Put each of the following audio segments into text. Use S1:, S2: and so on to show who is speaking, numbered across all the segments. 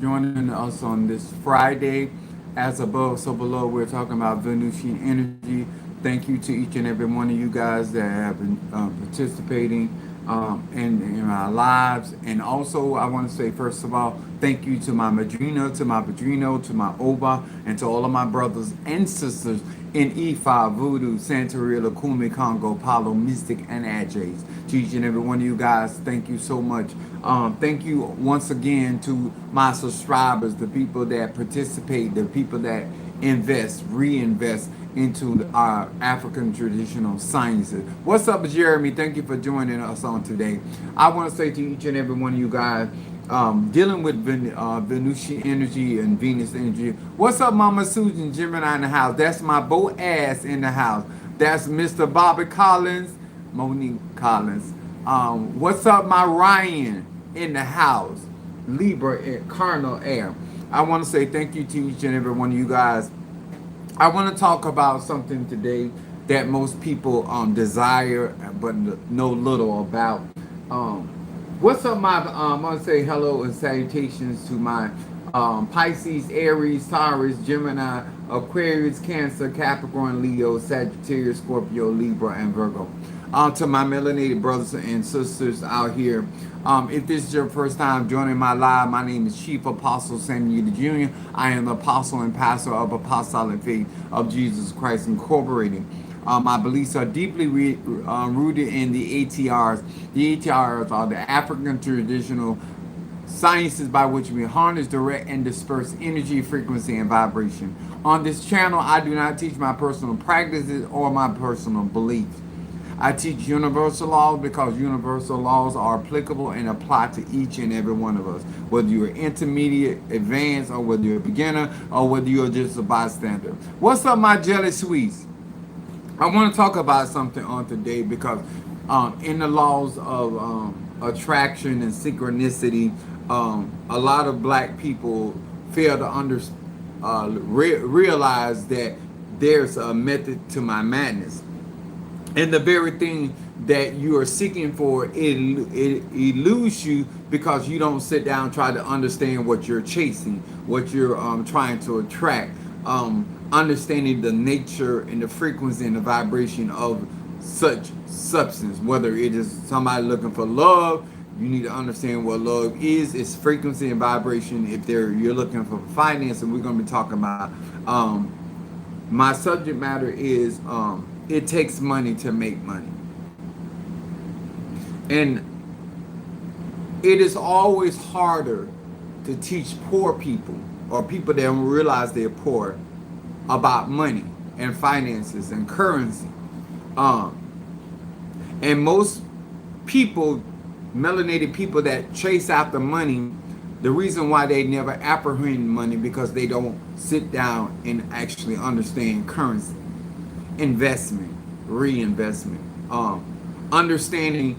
S1: joining us on this Friday. As above, so below, we're talking about Venusian energy. Thank you to each and every one of you guys that have been participating in our lives. And also, I want to say, first of all, thank you to my Madrina, to my Padrino, to my Oba, and to all of my brothers and sisters in Ifa, Voodoo, Santeria, Lakumi, Congo, Palo, Mystic, and Ajays. To each and every one of you guys, thank you so much. Thank you once again to my subscribers, the people that participate, the people that invest, reinvest into our African traditional sciences. What's up, Jeremy? Thank you for joining us on today. I want to say to each and every one of you guys, dealing with Venusian energy and Venus energy. What's up, Mama Susan, Gemini in the house? That's my Bo ass in the house. That's Mr. Bobby Collins, Monique Collins. What's up, my Ryan in the house? Libra, Carnal Air. I want to say thank you to each and every one of you guys. I want to talk about something today that most people desire but know little about. Um, what's up, my? I want to say hello and salutations to my Pisces, Aries, Taurus, Gemini, Aquarius, Cancer, Capricorn, Leo, Sagittarius, Scorpio, Libra, and Virgo. To my melanated brothers and sisters out here. If this is your first time joining my live, my name is Chief Apostle Samuel Jr. I am the apostle and pastor of Apostolic Faith of Jesus Christ Incorporated. My beliefs are deeply rooted in the ATRs. The ATRs are the African traditional sciences by which we harness, direct, and disperse energy, frequency, and vibration. On this channel, I do not teach my personal practices or my personal beliefs. I teach universal laws because universal laws are applicable and apply to each and every one of us, whether you're intermediate, advanced, or whether you're a beginner, or whether you're just a bystander. What's up, my jelly sweets? I want to talk about something on today because in the laws of attraction and synchronicity, a lot of black people fail to realize that there's a method to my madness. And the very thing that you are seeking for, it eludes you because you don't sit down and try to understand what you're chasing, what you're trying to attract, understanding the nature and the frequency and the vibration of such substance. Whether it is somebody looking for love, you need to understand what love is, its frequency and vibration. If you're looking for finance, and we're going to be talking about, my subject matter is it takes money to make money. And it is always harder to teach poor people or people that don't realize they're poor about money and finances and currency. And most people, melanated people that chase after money, the reason why they never apprehend money because they don't sit down and actually understand currency, investment, reinvestment, understanding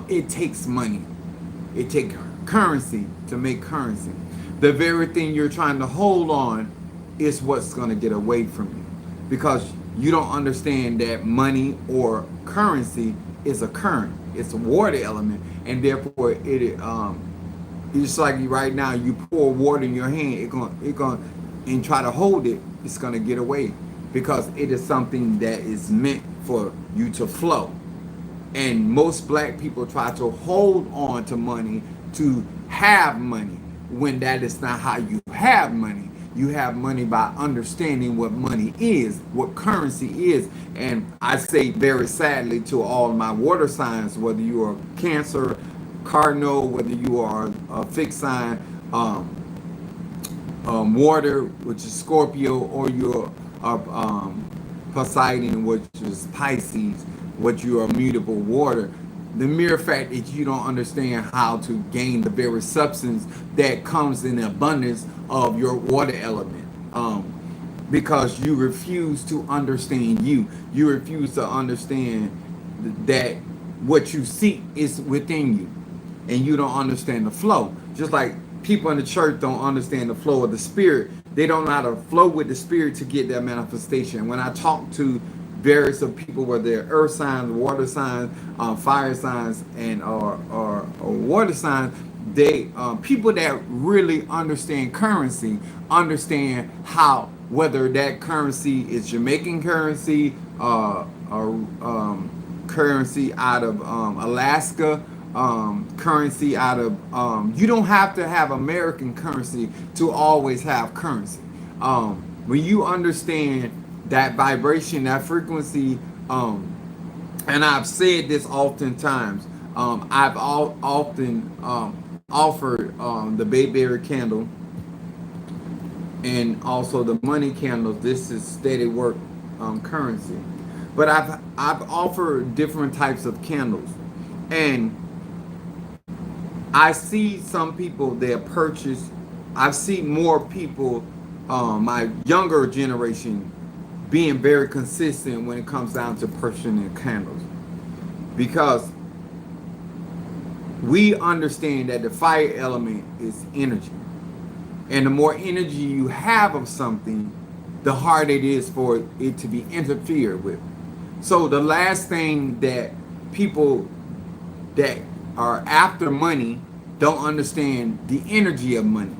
S1: it takes money. It takes currency to make currency. The very thing you're trying to hold on is what's going to get away from you because you don't understand that money or currency is a current. It's a water element, and therefore it's like right now you pour water in your hand, it going and try to hold it, it's going to get away because it is something that is meant for you to flow. And most black people try to hold on to money to have money when that is not how you have money. You have money by understanding what money is, what currency is. And I say very sadly to all my water signs, whether you are Cancer, Cardinal, whether you are a fixed sign, water, which is Scorpio, or you're Poseidon, which is Pisces, what you are mutable water. The mere fact that you don't understand how to gain the very substance that comes in abundance of your water element, because you refuse to understand you refuse to understand that what you seek is within you, and you don't understand the flow. Just like people in the church don't understand the flow of the spirit, they don't know how to flow with the spirit to get that manifestation. When I talk to various of people, whether they're earth signs, water signs, fire signs, and or water signs, they people that really understand currency understand how, whether that currency is Jamaican currency, or currency out of Alaska, currency out of you don't have to have American currency to always have currency. When you understand that vibration, that frequency, and I've said this oftentimes. I've often offered the Bayberry candle and also the money candles. This is steady work currency, but I've offered different types of candles, and I see some people that purchase. I see more people, my younger generation, being very consistent when it comes down to purchasing their candles, because we understand that the fire element is energy. And the more energy you have of something, the harder it is for it to be interfered with. So the last thing that people that are after money don't understand the energy of money.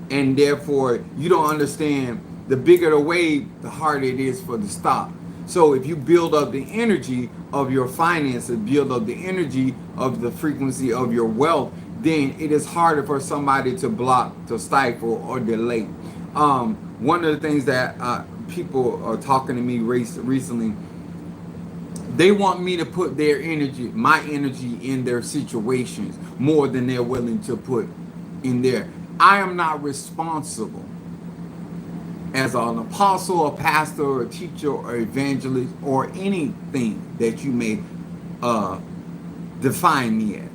S1: And therefore you don't understand, the bigger the wave, the harder it is for the stop. So if you build up the energy of your finances, build up the energy of the frequency of your wealth, then it is harder for somebody to block, to stifle, or delay. One of the things that people are talking to me recently, they want me to put their energy, my energy, in their situations more than they're willing to put in there. I am not responsible as an apostle, a pastor, or a teacher, or evangelist, or anything that you may define me as.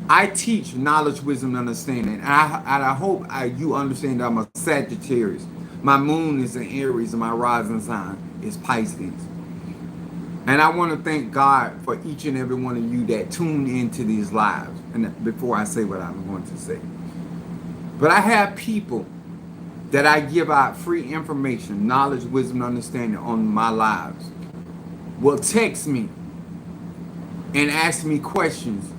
S1: I teach knowledge, wisdom, and understanding. And I hope you understand that I'm a Sagittarius. My moon is in Aries, and my rising sign is Pisces. And I want to thank God for each and every one of you that tune into these lives. And before I say what I'm going to say, but I have people that I give out free information, knowledge, wisdom, understanding on my lives, will text me and ask me questions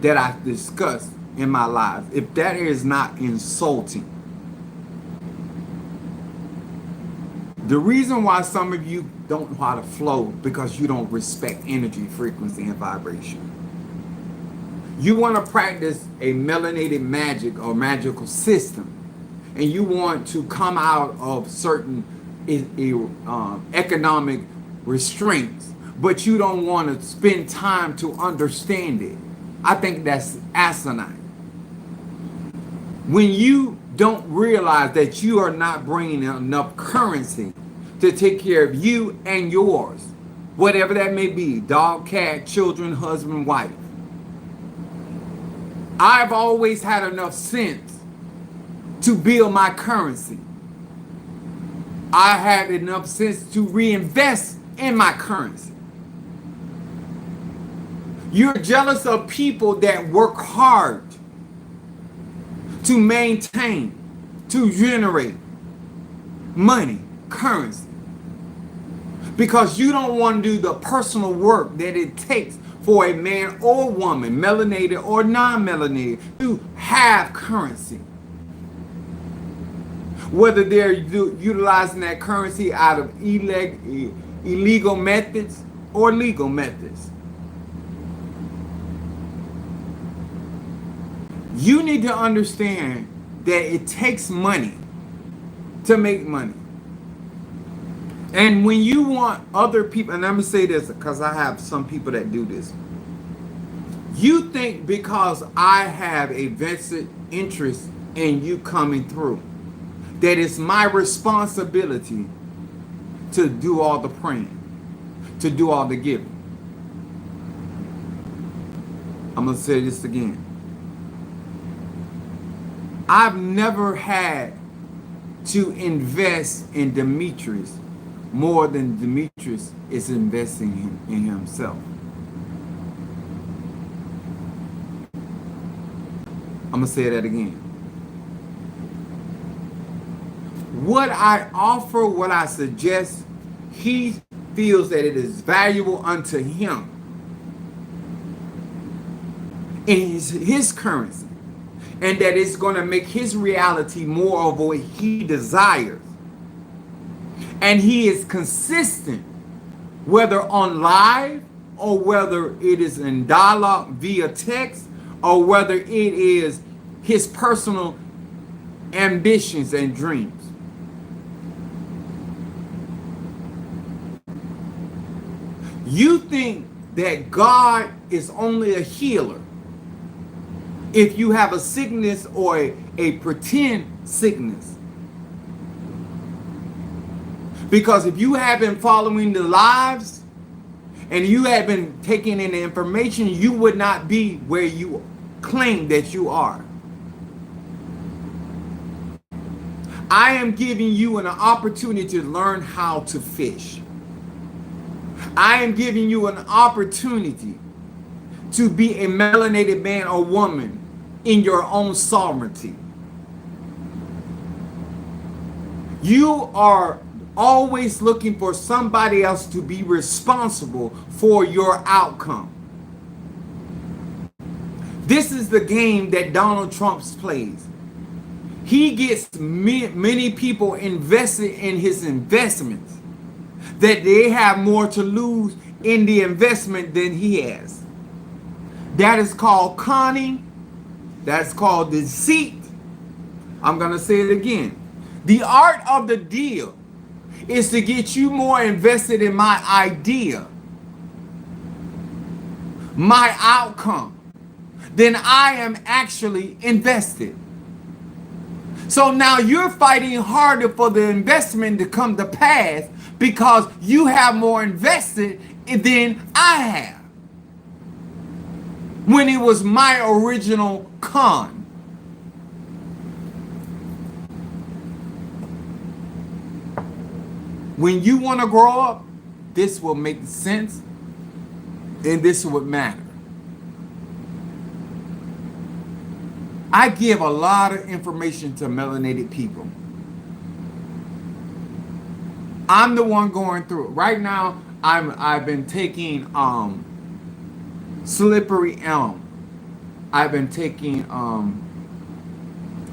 S1: that I discuss in my lives. If that is not insulting, the reason why some of you don't know how to flow, because you don't respect energy, frequency, and vibration. You want to practice a melanated magic or magical system, and you want to come out of certain economic restraints, but you don't want to spend time to understand it. I think that's asinine. When you don't realize that you are not bringing enough currency to take care of you and yours, whatever that may be, dog, cat, children, husband, wife. I've always had enough sense to build my currency. I have enough sense to reinvest in my currency. You're jealous of people that work hard to maintain, to generate money, currency, because you don't want to do the personal work that it takes for a man or woman, melanated or non-melanated, to have currency. Whether they're utilizing that currency out of illegal methods or legal methods. You need to understand that it takes money to make money. And when you want other people, and let me say this because I have some people that do this. You think because I have a vested interest in you coming through, that it's my responsibility to do all the praying, to do all the giving. I'm going to say this again. I've never had to invest in Demetrius more than Demetrius is investing in himself. I'm going to say that again. What I offer, what I suggest, he feels that it is valuable unto him in his currency. and that it's going to make his reality more of what he desires. And he is consistent, whether on live or whether it is in dialogue via text or whether it is his personal ambitions and dreams. You think that God is only a healer if you have a sickness or a pretend sickness. Because if you have been following the lives and you have been taking in the information, you would not be where you claim that you are. I am giving you an opportunity to learn how to fish. I am giving you an opportunity to be a melanated man or woman in your own sovereignty. You are always looking for somebody else to be responsible for your outcome. This is the game that Donald Trump plays. He gets many people invested in his investments, that they have more to lose in the investment than he has. That is called conning. That's called deceit. I'm going to say it again. The art of the deal is to get you more invested in my idea, my outcome, than I am actually invested. So now you're fighting harder for the investment to come to pass because you have more invested than I have, when it was my original con. When you want to grow up, this will make sense and this would matter. I give a lot of information to melanated people. I'm the one going through it. Right now, I've been taking slippery elm. I've been taking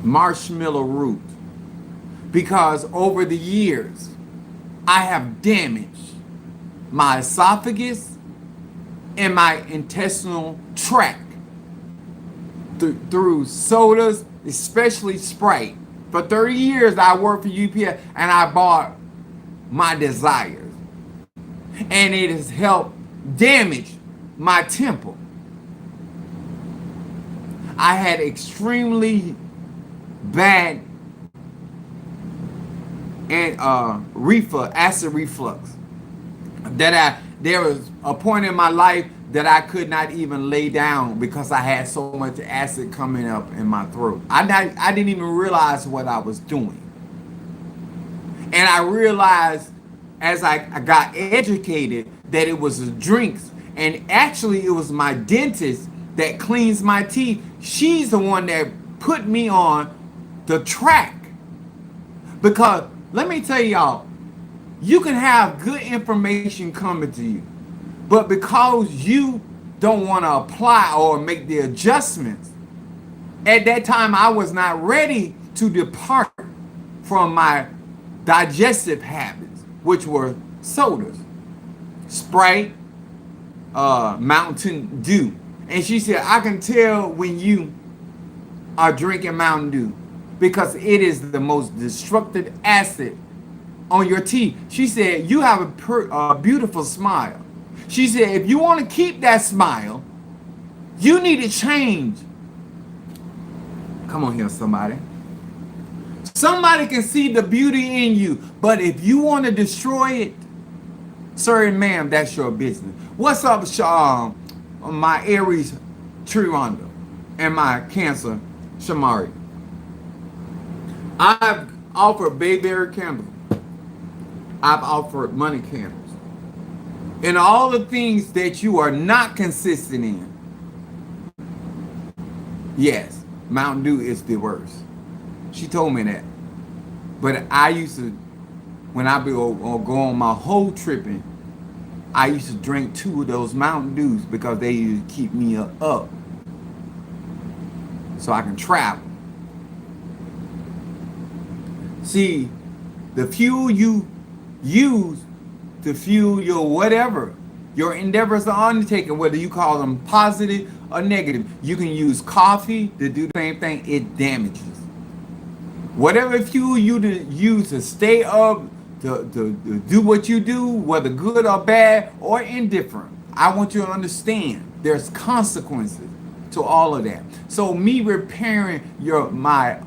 S1: marshmallow root, because over the years I have damaged my esophagus and my intestinal tract through sodas, especially Sprite. For 30 years I worked for UPS and I bought my desires, and it has helped damage my temple. I had extremely bad and acid reflux. There was a point in my life that I could not even lay down because I had so much acid coming up in my throat. I didn't even realize what I was doing. And I realized as I got educated that it was the drinks, and actually it was my dentist that cleans my teeth. She's the one that put me on the track. Because let me tell y'all, you can have good information coming to you, but because you don't want to apply or make the adjustments, at that time I was not ready to depart from my digestive habits, which were sodas, Sprite, Mountain Dew. And she said, I can tell when you are drinking Mountain Dew because it is the most destructive acid on your teeth. She said, you have a beautiful smile. She said, if you want to keep that smile, you need to change. Come on here, somebody. Somebody can see the beauty in you, but if you want to destroy it, sir and ma'am, that's your business. What's up, my Aries Trironda and my Cancer Shamari? I've offered bayberry candles. I've offered money candles. And all the things that you are not consistent in. Yes, Mountain Dew is the worst. She told me that. But I used to, when I go on my whole tripping, I used to drink 2 of those Mountain Dews because they used to keep me up. so I can travel. See, the fuel you use to fuel your whatever, your endeavors are undertaking, whether you call them positive or negative. You can use coffee to do the same thing. It damages. Whatever fuel you use to stay up, to do what you do, whether good or bad or indifferent, I want you to understand there's consequences to all of that. So me repairing my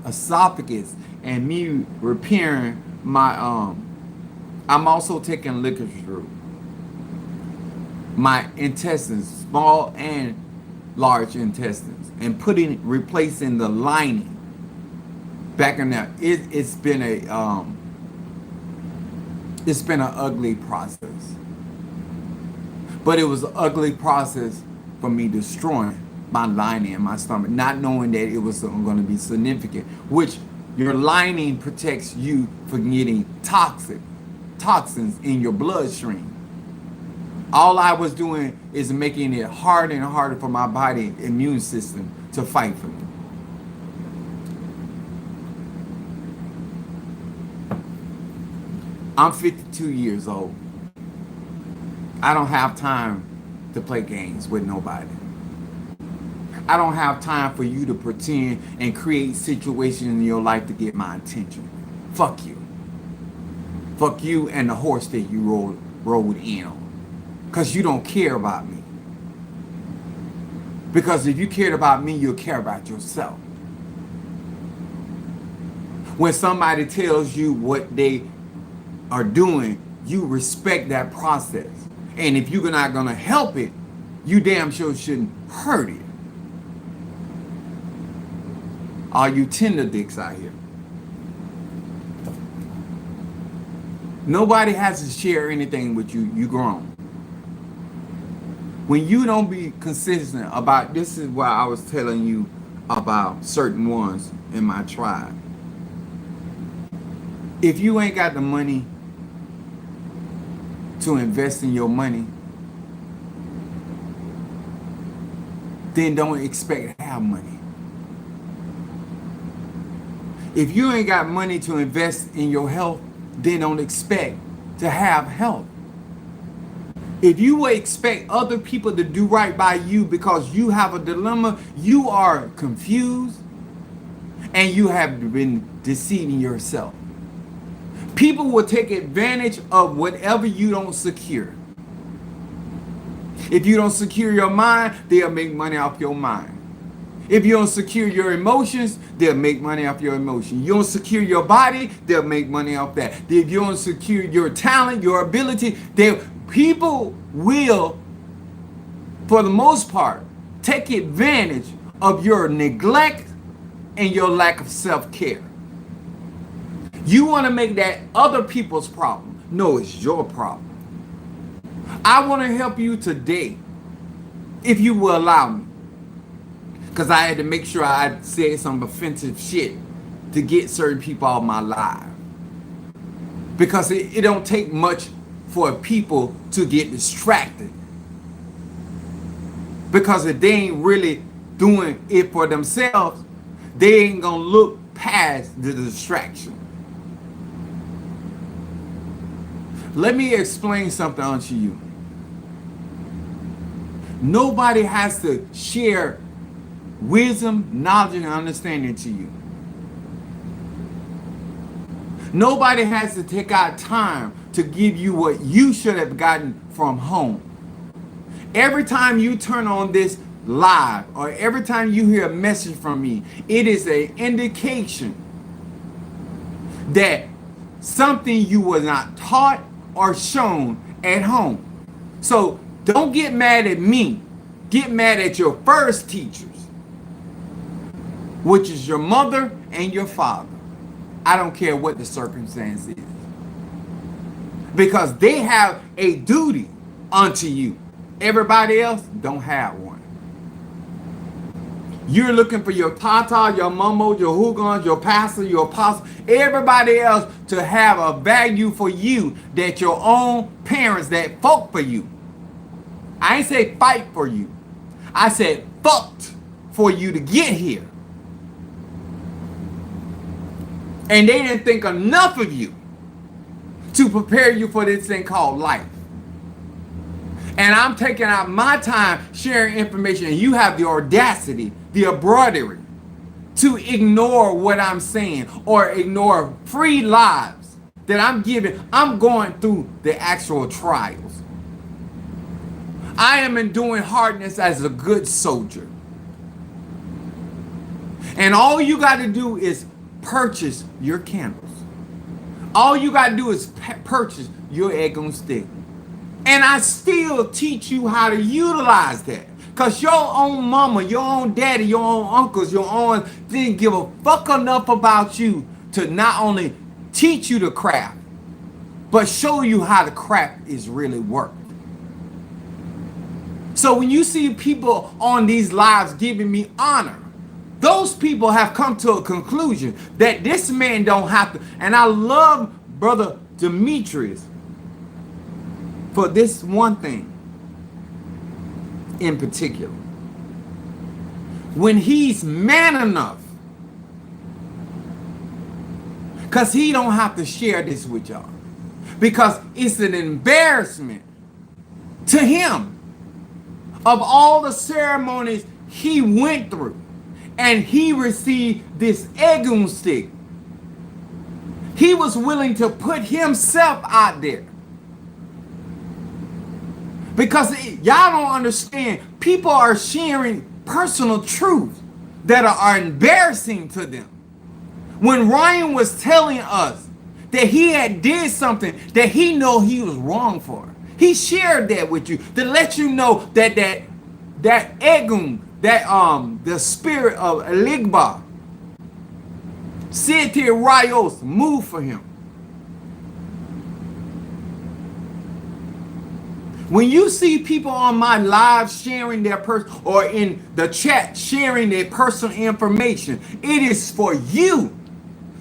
S1: esophagus and me repairing my I'm also taking liquor through my intestines, small and large intestines, and replacing the lining back in there. It's been an ugly process, but it was an ugly process for me destroying my lining in my stomach, not knowing that it was going to be significant. Which your lining protects you from getting toxins in your bloodstream. All I was doing is making it harder and harder for my body immune system to fight for me. I'm 52 years old. I don't have time to play games with nobody. I don't have time for you to pretend and create situations in your life to get my attention. Fuck you. Fuck you and the horse that you rode in on. Because you don't care about me. Because if you cared about me, you'll care about yourself. When somebody tells you what they are doing, you respect that process. And if you're not going to help it, you damn sure shouldn't hurt it. All you tender dicks out here. Nobody has to share anything with you. You grown. When you don't be consistent about, this is why I was telling you about certain ones in my tribe. If you ain't got the money to invest in your money, then don't expect to have money. If you ain't got money to invest in your health, then don't expect to have health. If you expect other people to do right by you because you have a dilemma, you are confused and you have been deceiving yourself. People will take advantage of whatever you don't secure. If you don't secure your mind, they'll make money off your mind. If you don't secure your emotions, they'll make money off your emotions. You don't secure your body, they'll make money off that. If you don't secure your talent, your ability, people will, for the most part, take advantage of your neglect and your lack of self-care. You want to make that other people's problem. No, it's your problem. I want to help you today, if you will allow me. Because I had to make sure I said some offensive shit to get certain people out of my life. Because it don't take much for people to get distracted. Because if they ain't really doing it for themselves, they ain't gonna look past the distraction. Let me explain something unto you. Nobody has to share wisdom, knowledge, and understanding to you. Nobody has to take out time to give you what you should have gotten from home. Every time you turn on this live or every time you hear a message from me, it is an indication that something you was not taught or shown at home. So don't get mad at me. Get mad at your first teachers, which is your mother and your father. I don't care what the circumstance is. Because they have a duty unto you. Everybody else don't have one. You're looking for your tata, your mummo, your hugans, your pastor, your apostle, everybody else to have a value for you that your own parents that fought for you. I ain't say fight for you. I said fought for you to get here. And they didn't think enough of you to prepare you for this thing called life. And I'm taking out my time sharing information, and you have the audacity, the embroidery to ignore what I'm saying or ignore free lives that I'm giving. I'm going through the actual trials. I am enduring hardness as a good soldier. And all you got to do is purchase your candles. All you got to do is purchase your egg on stick. And I still teach you how to utilize that. Because your own mama, your own daddy, your own uncles, your own didn't give a fuck enough about you to not only teach you the craft, but show you how the craft is really worked. So when you see people on these lives giving me honor, those people have come to a conclusion that this man don't have to. And I love Brother Demetrius for this one thing in particular. When he's man enough, because he don't have to share this with y'all, because it's an embarrassment to him of all the ceremonies he went through, and he received this egun stick. He was willing to put himself out there. Because y'all don't understand, people are sharing personal truths that are embarrassing to them. When Ryan was telling us that he had did something that he know he was wrong for, he shared that with you to let you know that egun, the spirit of Eligba, Sete Rayos, moved for him. When you see people on my live sharing their or in the chat sharing their personal information, it is for you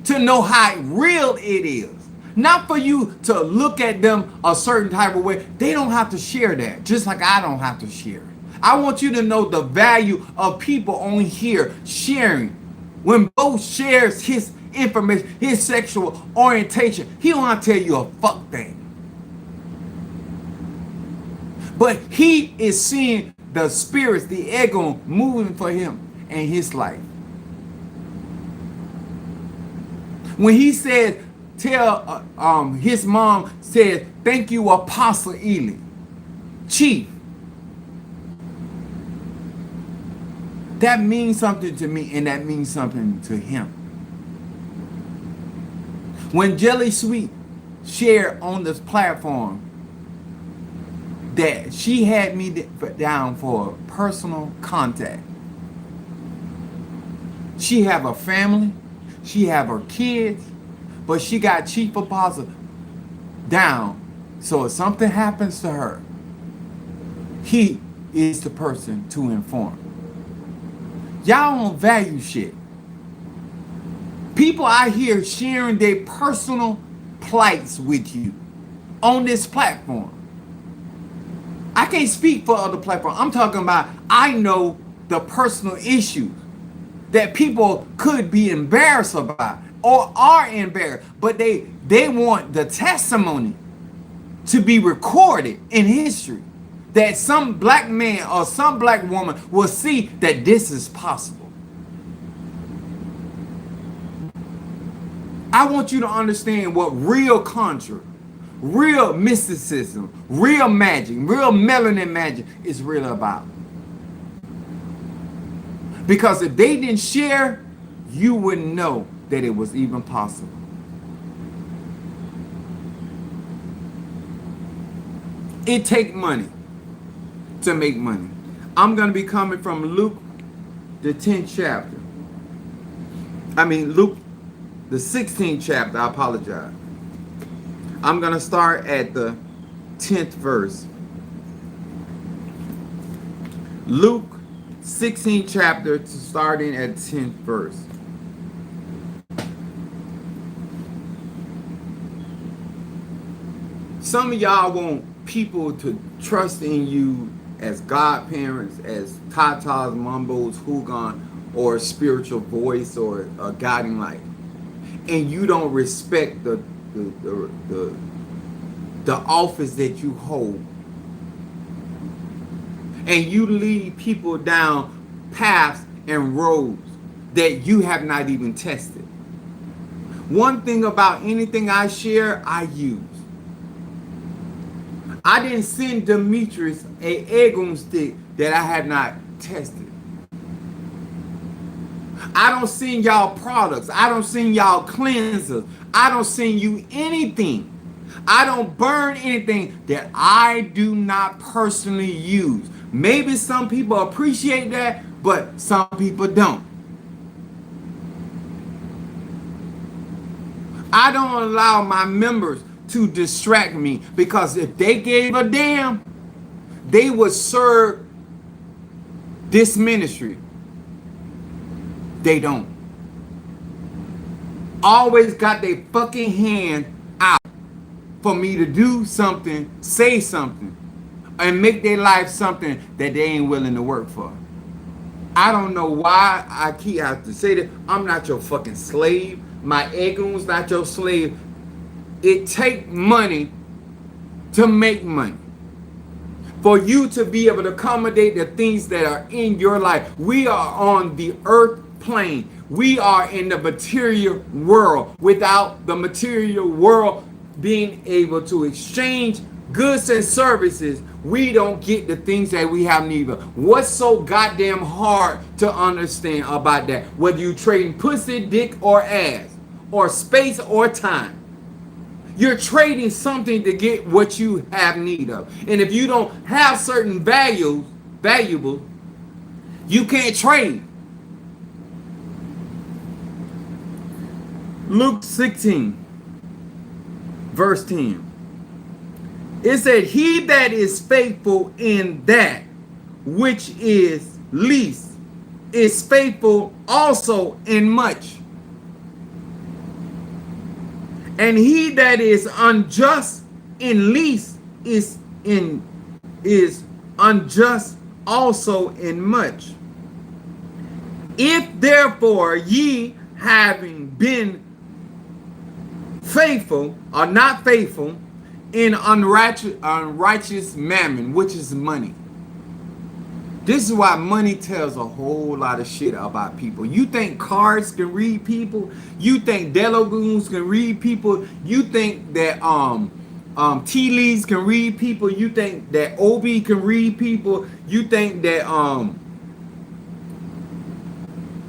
S1: to know how real it is. Not for you to look at them a certain type of way. They don't have to share that, just like I don't have to share it. I want you to know the value of people on here sharing. When Bo shares his information, his sexual orientation, he don't have to tell you a fuck thing. But he is seeing the spirits, the egun moving for him and his life. When he said, his mom said, thank you, Apostle Ely, Chief. That means something to me, and that means something to him. When Jelly Sweet shared on this platform that she had me down for personal contact. She have a family, she have her kids, but she got Chief Apostle down. So if something happens to her, he is the person to inform. Y'all don't value shit. People out here sharing their personal plights with you on this platform. I can't speak for other platforms. I'm talking about, I know the personal issues that people could be embarrassed about or are embarrassed, but they want the testimony to be recorded in history, that some black man or some black woman will see that this is possible. I want you to understand what real conjure, real mysticism, real magic, real melanin magic is really about. Because if they didn't share, you wouldn't know that it was even possible. It takes money to make money. I'm going to be coming from Luke, the 10th chapter. Luke, the 16th chapter. I apologize. I'm going to start at the 10th verse. Luke 16th chapter, starting at 10th verse. Some of y'all want people to trust in you as godparents, as tatas, mumbos, hugon, or a spiritual voice or a guiding light. and you don't respect the, the office that you hold, and you lead people down paths and roads that you have not even tested. One thing about anything I share, I use. I didn't send Demetrius a egg on stick that I have not tested. I don't send y'all products. I don't send y'all cleansers. I don't send you anything. I don't burn anything that I do not personally use. Maybe some people appreciate that, but some people don't. I don't allow my members to distract me, because if they gave a damn, they would serve this ministry. They don't. Always got their fucking hand out for me to do something, say something, and make their life something that they ain't willing to work for. I don't know why I keep have to say that. I'm not your fucking slave. My ego's not your slave. It take money to make money. For you to be able to accommodate the things that are in your life. We are on the earth plane. We are in the material world. Without the material world being able to exchange goods and services, we don't get the things that we have need of. What's so goddamn hard to understand about that? Whether you trading pussy, dick, or ass, or space or time, you're trading something to get what you have need of. And if you don't have certain valuable, you can't trade. Luke 16, verse 10. It said, he that is faithful in that which is least is faithful also in much. And he that is unjust in least is unjust also in much. If therefore ye, having been faithful, are not faithful in unrighteous mammon, which is money. This is why money tells a whole lot of shit about people. You think cards can read people? You think Delagoons can read people? You think that tea leaves can read people? You think that Obi can read people? You think that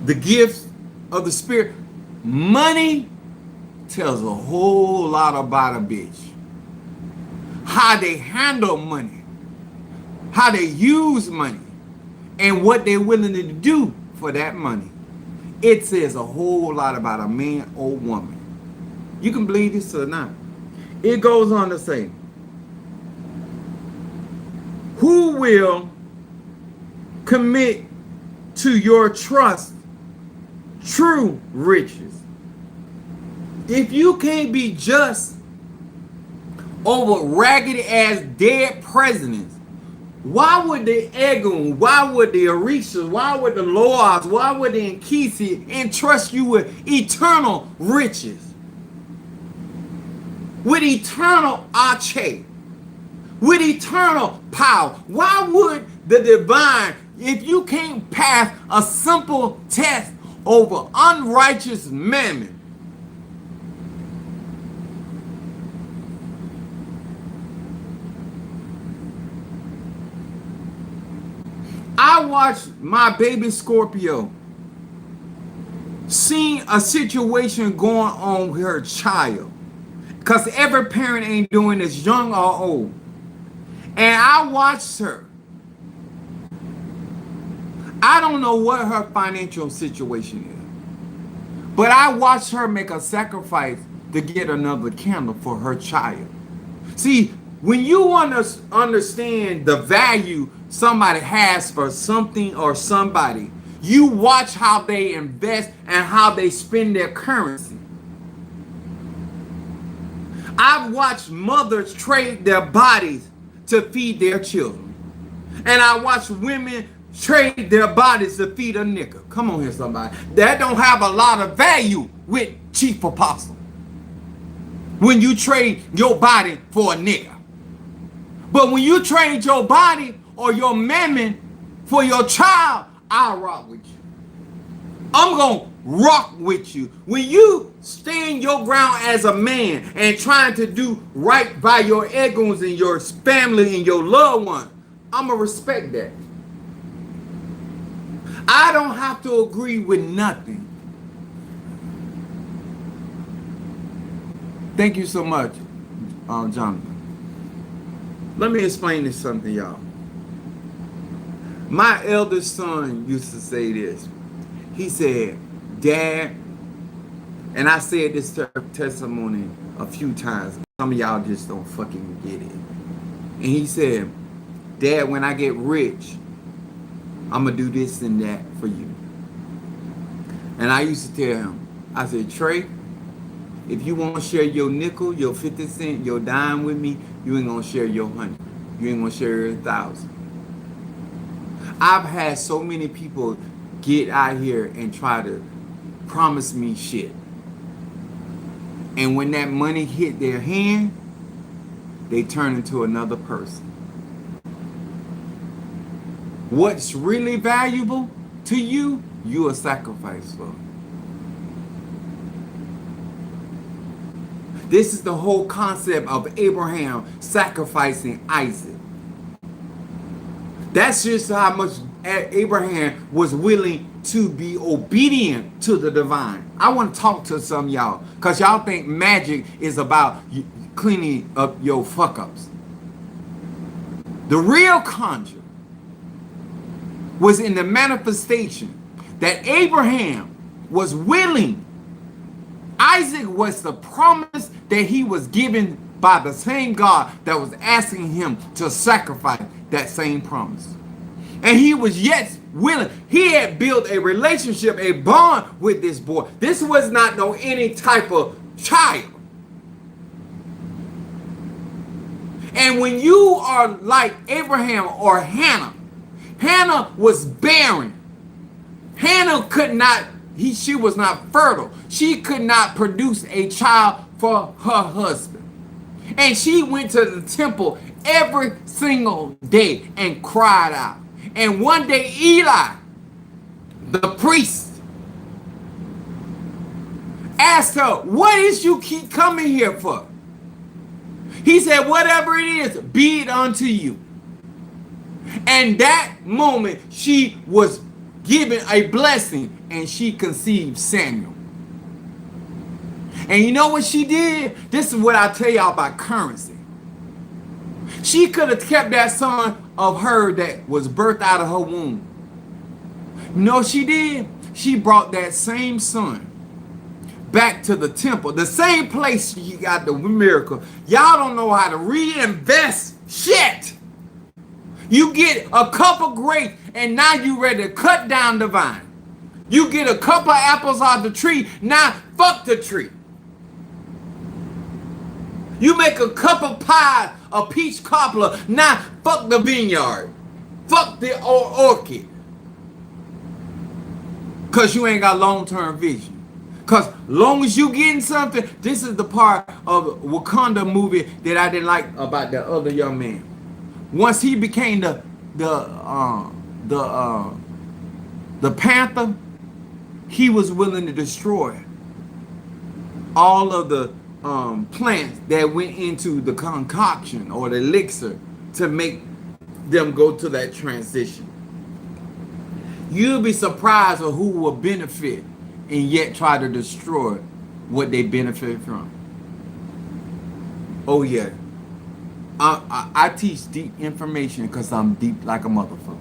S1: the gifts of the spirit? Money tells a whole lot about a bitch. How they handle money, how they use money, and what they're willing to do for that money. It says a whole lot about a man or woman. You can believe this or not. It goes on to say, who will commit to your trust true riches? If you can't be just over raggedy ass dead presidents, why would the Egon, why would the Orishas, why would the Loas, why would the Nkisi entrust you with eternal riches? With eternal Ache, with eternal power. Why would the divine, if you can't pass a simple test over unrighteous mammon? I watched my baby Scorpio seeing a situation going on with her child, because every parent ain't doing this, young or old. And I watched her. I don't know what her financial situation is, but I watched her make a sacrifice to get another candle for her child. See, when you want to understand the value somebody has for something or somebody, you watch how they invest and how they spend their currency. I've watched mothers trade their bodies to feed their children. And I watch women trade their bodies to feed a nigga. Come on here, somebody. That don't have a lot of value with Chief Apostle when you trade your body for a nigga. But when you trade your body or your mammon for your child, I'll rock with you. I'm going to rock with you. When you stand your ground as a man and trying to do right by your egos and your family and your loved one, I'm going to respect that. I don't have to agree with nothing. Thank you so much, Jonathan. Let me explain this something, y'all. My eldest son used to say this. He said, Dad, and I said this testimony a few times. Some of y'all just don't fucking get it. And he said, Dad, when I get rich, I'm going to do this and that for you. And I used to tell him, I said, Trey, if you want to share your nickel, your 50 cent, your dime with me, you ain't going to share your 100. You ain't going to share your 1,000. I've had so many people get out here and try to promise me shit. And when that money hit their hand, they turn into another person. What's really valuable to you, you a sacrifice for. This is the whole concept of Abraham sacrificing Isaac. That's just how much Abraham was willing to be obedient to the divine. I want to talk to some of y'all because y'all think magic is about cleaning up your fuck ups. The real conjure was in the manifestation that Abraham was willing. Isaac was the promise that he was given by the same God that was asking him to sacrifice that same promise. And he was yet willing. He had built a relationship, a bond with this boy. This was not no any type of child. And when you are like Abraham or Hannah, Hannah was barren. Hannah could not, she was not fertile. She could not produce a child for her husband. And she went to the temple every single day and cried out. And one day Eli, the priest, asked her, what is you keep coming here for? He said, whatever it is, be it unto you. And that moment she was given a blessing and she conceived Samuel. And you know what she did? This is what I tell y'all about currency. She could have kept that son of her that was birthed out of her womb. You know what she did? She brought that same son back to the temple, the same place she got the miracle. Y'all don't know how to reinvest shit. You get a cup of grapes and now you ready to cut down the vine. You get a couple of apples off the tree, now fuck the tree. You make a cup of pie, a peach cobbler, now fuck the vineyard. Fuck the orchid. Because you ain't got long-term vision. Because long as you getting something, this is the part of Wakanda movie that I didn't like about the other young man. Once he became the panther, he was willing to destroy all of the plants that went into the concoction or the elixir to make them go to that transition. You'll be surprised of who will benefit and yet try to destroy what they benefit from. Oh yeah. I teach deep information because I'm deep like a motherfucker.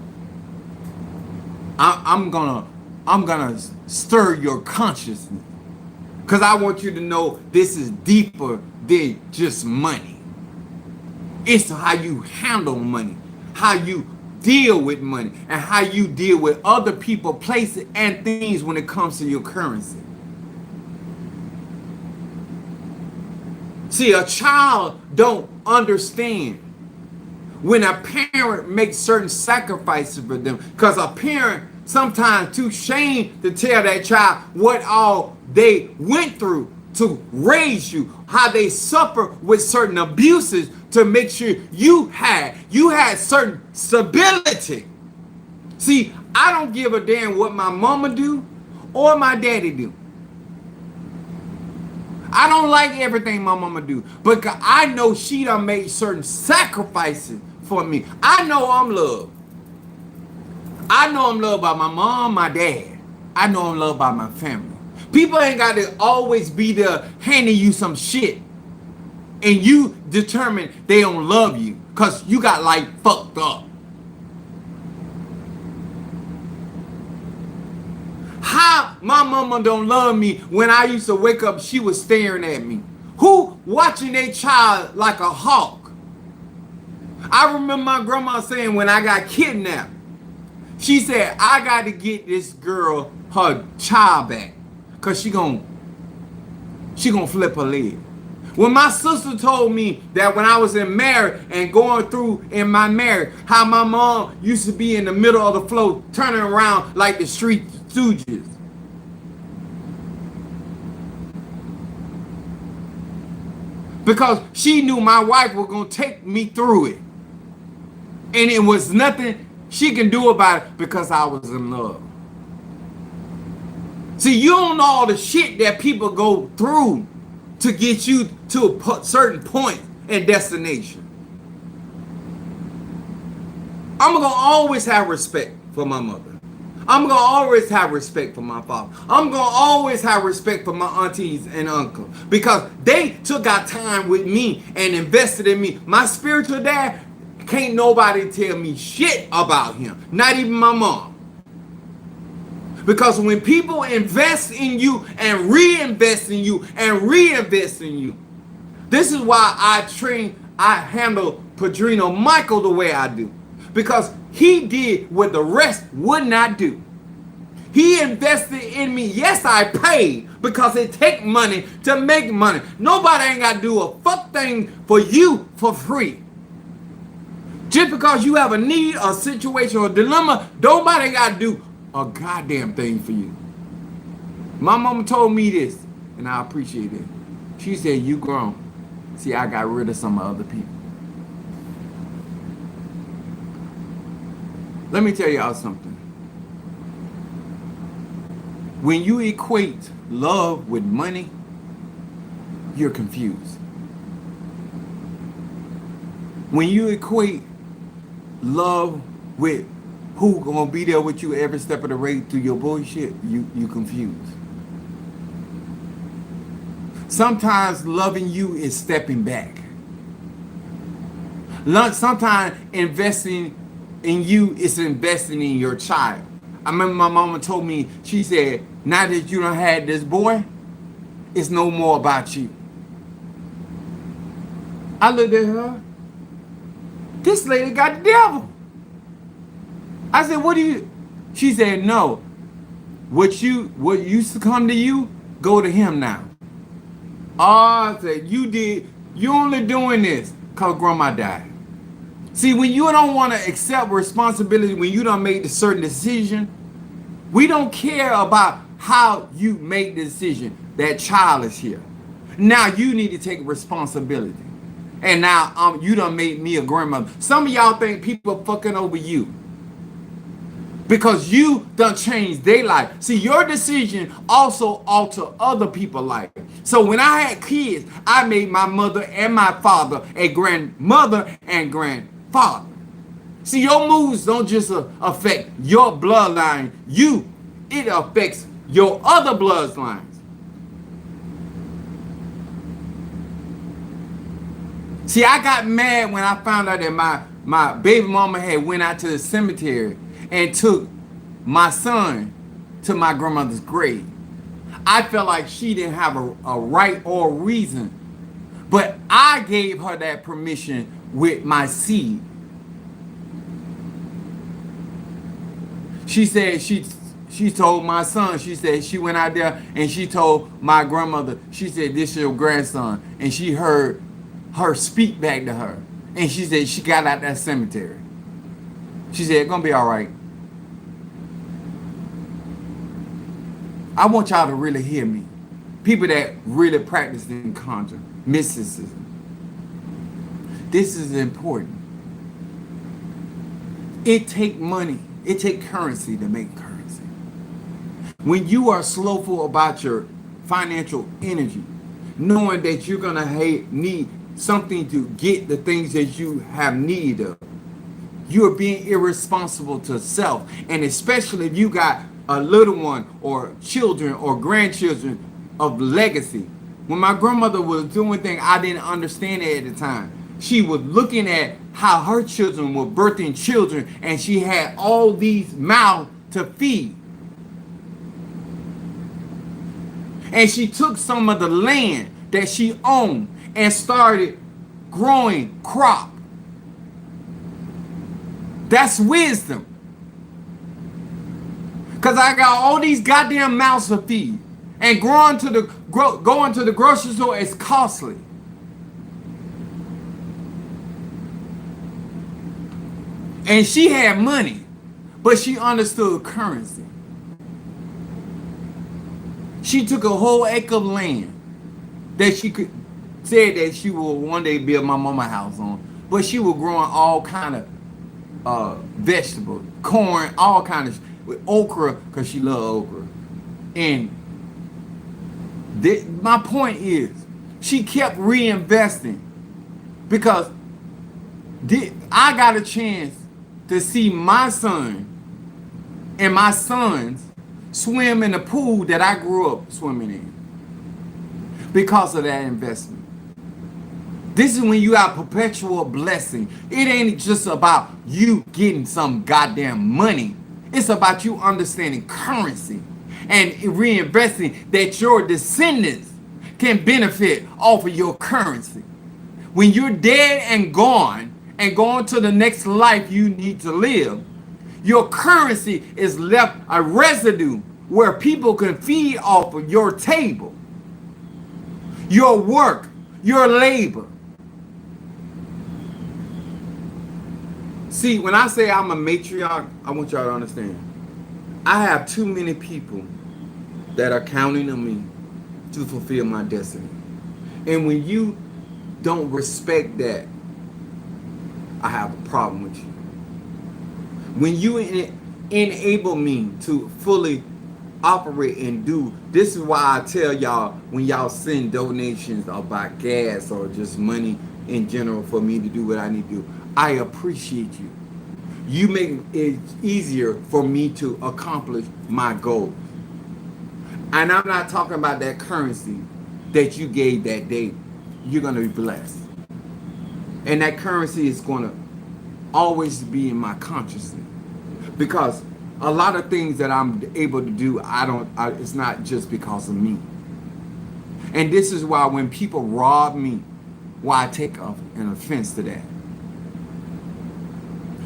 S1: I'm gonna stir your consciousness because I want you to know this is deeper than just money. It's how you handle money, how you deal with money, and how you deal with other people, places, and things when it comes to your currency. See, a child don't understand when a parent makes certain sacrifices for them, because a parent sometimes too ashamed to tell that child what all they went through to raise you, how they suffer with certain abuses to make sure you had certain stability. See, I don't give a damn what my mama do or my daddy do. I don't like everything my mama do, but I know she done made certain sacrifices for me. I know I'm loved. I know I'm loved by my mom, my dad. I know I'm loved by my family. People ain't got to always be there handing you some shit and you determine they don't love you because you got life fucked up. How my mama don't love me when I used to wake up, she was staring at me. Who watching their child like a hawk? I remember my grandma saying when I got kidnapped, she said, I got to get this girl her child back because she gonna flip her leg. When my sister told me that when I was in marriage and going through in my marriage, how my mom used to be in the middle of the floor turning around like the Street Stooges. Because she knew my wife was going to take me through it. And it was nothing she can do about it because I was in love. See, you don't know all the shit that people go through to get you to a certain point and destination. I'm going to always have respect for my mother. I'm going to always have respect for my father. I'm going to always have respect for my aunties and uncles because they took out time with me and invested in me. My spiritual dad, can't nobody tell me shit about him, not even my mom. Because when people invest in you and reinvest in you and reinvest in you, this is why I handle Padrino Michael the way I do. Because he did what the rest would not do. He invested in me. Yes, I paid because it takes money to make money. Nobody ain't got to do a fuck thing for you for free. Just because you have a need, a situation, or a dilemma, nobody got to do a goddamn thing for you. My mama told me this, and I appreciate it. She said, you grown. See, I got rid of some other people. Let me tell y'all something. When you equate love with money, you're confused. When you equate love with who gonna be there with you every step of the way through your bullshit, you confused. Sometimes loving you is stepping back. Sometimes investing in you is investing in your child. I remember my mama told me, she said, now that you done had this boy, it's no more about you. I looked at her. This lady got the devil. I said, what do you? She said, no. What used to come to you, go to him now. Oh, I said, you only doing this because grandma died. See, when you don't want to accept responsibility, when you don't make a certain decision, we don't care about how you make the decision. That child is here. Now you need to take responsibility. And now you done made me a grandmother. Some of y'all think people are fucking over you because you done changed their life. See, your decision also alter other people's life. So when I had kids, I made my mother and my father a grandmother and grandfather. See, your moves don't just affect your bloodline. It affects your other bloodlines. See, I got mad when I found out that my baby mama had went out to the cemetery and took my son to my grandmother's grave. I felt like she didn't have a right or reason, but I gave her that permission with my seed. She said she told my son, she said she went out there and she told my grandmother, she said, this is your grandson. And she heard her speak back to her. And she said she got out that cemetery. She said, it's gonna be all right. I want y'all to really hear me. People that really practice in conjure, mysticism. This is important. It take money. It take currency to make currency. When you are slowful about your financial energy, knowing that you're gonna need something to get the things that you have need of, you are being irresponsible to self. And especially if you got a little one or children or grandchildren of legacy. When my grandmother was doing things, I didn't understand it at the time. She was looking at how her children were birthing children, and she had all these mouths to feed. And she took some of the land that she owned and started growing crop. That's wisdom. Because I got all these goddamn mouths to feed. And going to the grocery store is costly. And she had money, but she understood currency. She took a whole acre of land that she could said that she will one day build my mama house on, but she was growing all kind of vegetables, corn, all kind of with okra, because she loved okra. And my point is, she kept reinvesting because I got a chance to see my son and my sons swim in the pool that I grew up swimming in because of that investment. This is when you have perpetual blessing. It ain't just about you getting some goddamn money. It's about you understanding currency and reinvesting that your descendants can benefit off of your currency. When you're dead and going to the next life you need to live, your currency is left a residue where people can feed off of your table, your work, your labor. See, when I say I'm a matriarch, I want y'all to understand. I have too many people that are counting on me to fulfill my destiny. And when you don't respect that, I have a problem with you. When you enable me to fully operate and do, this is why I tell y'all, when y'all send donations about gas or just money in general for me to do what I need to do, I appreciate you. You make it easier for me to accomplish my goals. And I'm not talking about that currency that you gave that day. You're going to be blessed. And that currency is going to always be in my consciousness. Because a lot of things that I'm able to do, it's not just because of me. And this is why when people rob me, why I take an offense to that.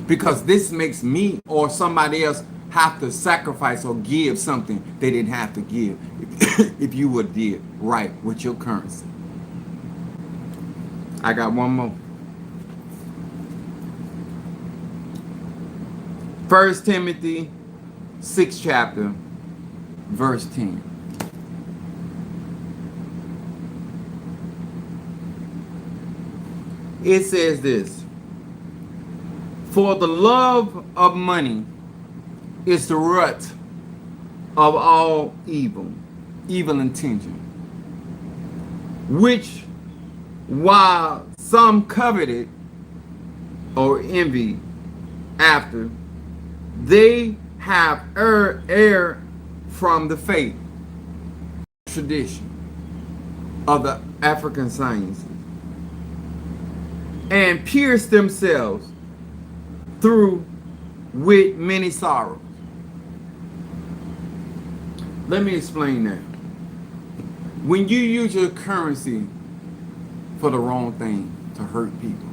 S1: Because this makes me or somebody else have to sacrifice or give something they didn't have to give if you would did right with your currency. I got one more. 1 Timothy 6th chapter, verse 10. It says this: for the love of money is the root of all evil intention, which while some coveted or envied after, they have erred from the faith tradition of the African sciences, and pierced themselves through with many sorrows. Let me explain that. When you use your currency for the wrong thing, to hurt people,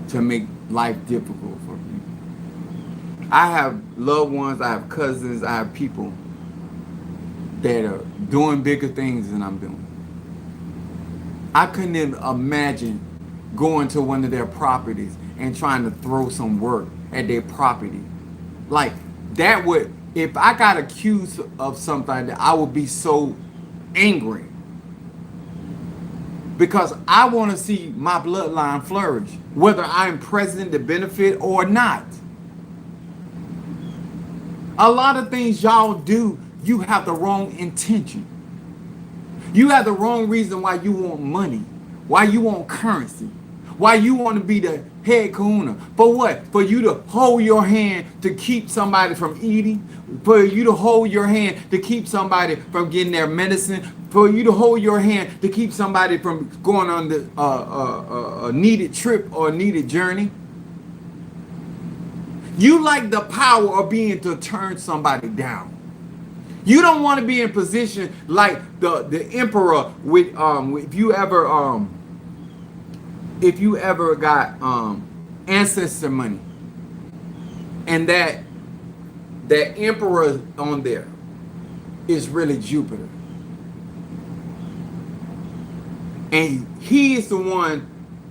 S1: to make life difficult for people. I have loved ones, I have cousins, I have people that are doing bigger things than I'm doing. I couldn't even imagine going to one of their properties and trying to throw some work at their property. Like, that would If I got accused of something, that I would be so angry because I want to see my bloodline flourish, whether I'm present to benefit or not. A lot of things y'all do, you have the wrong intention. You have the wrong reason why you want money, why you want currency, why you want to be the head kahuna. For what? For you to hold your hand to keep somebody from eating, for you to hold your hand to keep somebody from getting their medicine, for you to hold your hand to keep somebody from going on the a needed trip or a needed journey. You like the power of being to turn somebody down. You don't want to be in position like the emperor with if you ever got ancestor money and that emperor on there is really Jupiter. And he is the one,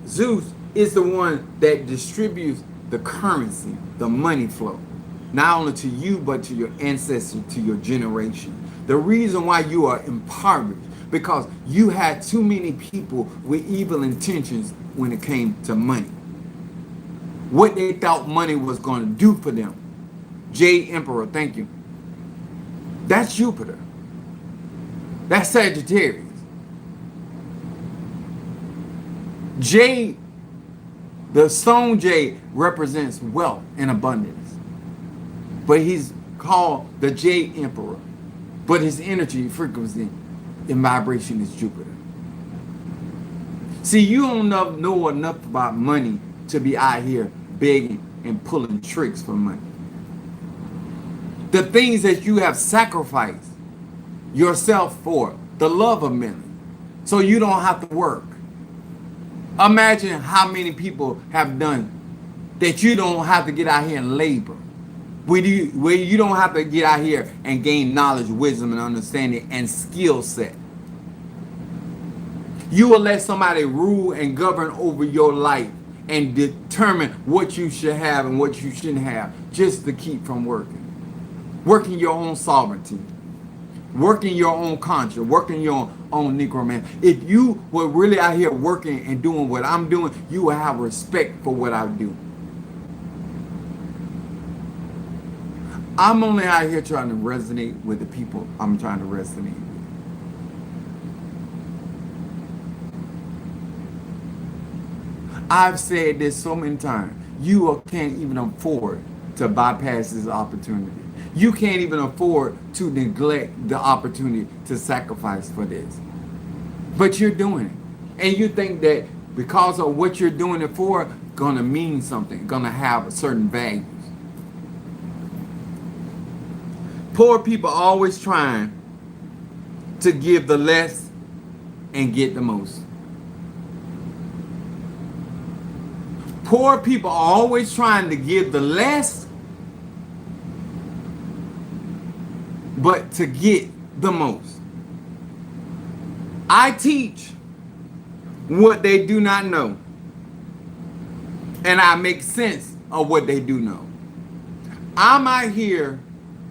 S1: Zeus is the one that distributes the currency, the money flow. Not only to you, but to your ancestors, to your generation. The reason why you are impoverished, because you had too many people with evil intentions when it came to money. What they thought money was going to do for them. Jade Emperor, thank you. That's Jupiter. That's Sagittarius. Jade, the stone jade, represents wealth and abundance. But he's called the Jade Emperor. But his energy, frequency, and vibration is Jupiter. See, you don't know enough about money to be out here begging and pulling tricks for money. The things that you have sacrificed yourself for, the love of money, so you don't have to work. Imagine how many people have done that you don't have to get out here and labor. Where you don't have to get out here and gain knowledge, wisdom, and understanding and skill set. You will let somebody rule and govern over your life and determine what you should have and what you shouldn't have just to keep from working. Working your own sovereignty. Working your own conscience. Working your own necromancy. If you were really out here working and doing what I'm doing, you will have respect for what I do. I'm only out here trying to resonate with the people I'm trying to resonate with. I've said this so many times. You can't even afford to bypass this opportunity. You can't even afford to neglect the opportunity to sacrifice for this. But you're doing it. And you think that because of what you're doing it for, gonna mean something, gonna have a certain value. Poor people are always trying to give the less and get the most. Poor people are always trying to give the less, but to get the most. I teach what they do not know, and I make sense of what they do know. I'm out here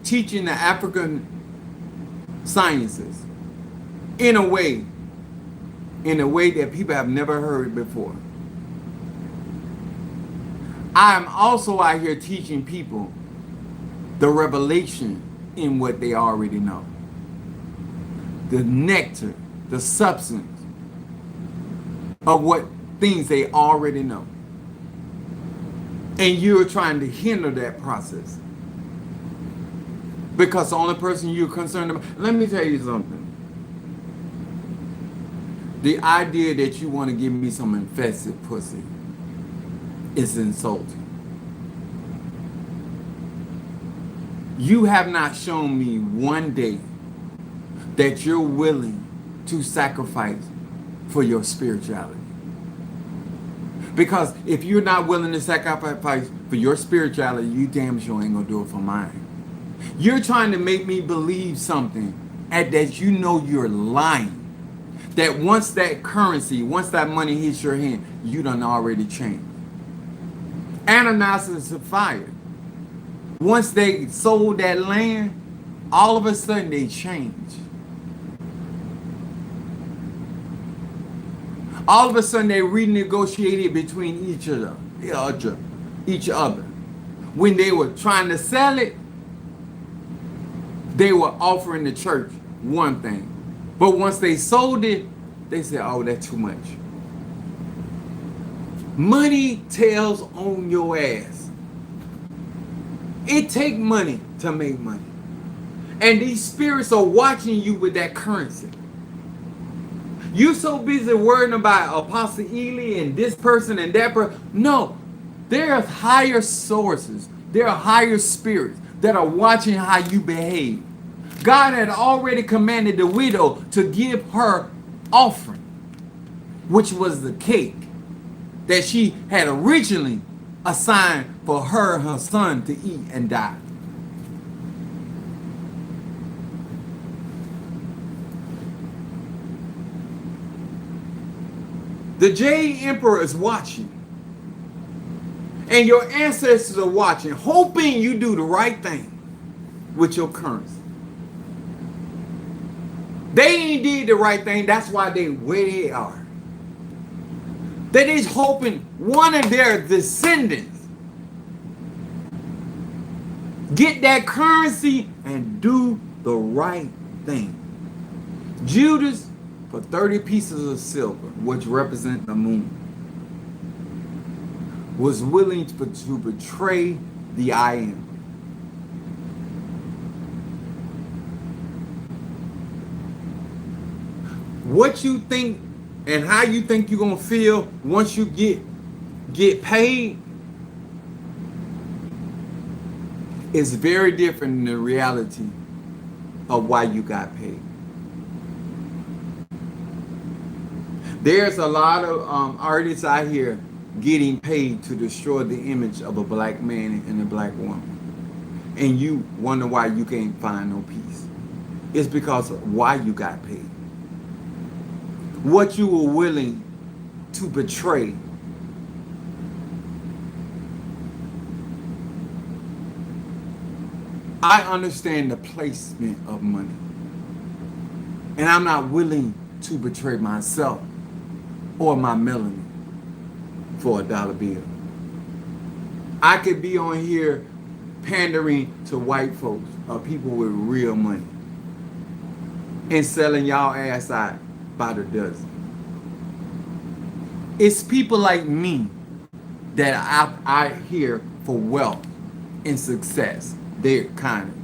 S1: teaching the African sciences in a way that people have never heard before. I am also out here teaching people the revelation in what they already know. The nectar, the substance of what things they already know. And you're trying to hinder that process. Because the only person you're concerned about, let me tell you something. The idea that you want to give me some infested pussy is insulting. You have not shown me one day that you're willing to sacrifice for your spirituality. Because if you're not willing to sacrifice for your spirituality, you damn sure ain't gonna do it for mine. You're trying to make me believe something and that you know you're lying. That once that currency, once that money hits your hand, you done already changed. Ananias and Sapphira, Once they sold that land, all of a sudden they changed. All of a sudden they renegotiated between each other. When they were trying to sell it, they were offering the church one thing. But once they sold it, they said, oh, that's too much. Money tells on your ass. It take money to make money. And these spirits are watching you with that currency. You so busy worrying about Apostle Ely and this person and that person. No, there are higher sources. There are higher spirits that are watching how you behave. God had already commanded the widow to give her offering, which was the cake that she had originally assigned for her and her son to eat and die. The Jade Emperor is watching. And your ancestors are watching, hoping you do the right thing with your currency. They ain't did the right thing. That's why they where they are. They is hoping one of their descendants get that currency and do the right thing. Judas, for 30 pieces of silver, which represent the moon, was willing to betray the I Am. What you think and how you think you're gonna feel once you get paid is very different than the reality of why you got paid. There's a lot of artists out here getting paid to destroy the image of a black man and a black woman. And you wonder why you can't find no peace. It's because of why you got paid. What you were willing to betray. I understand the placement of money. And I'm not willing to betray myself or my melanin for $1 bill. I could be on here pandering to white folks or people with real money and selling y'all ass out by the dozen. It's people like me that I hear for wealth and success. They're kind of,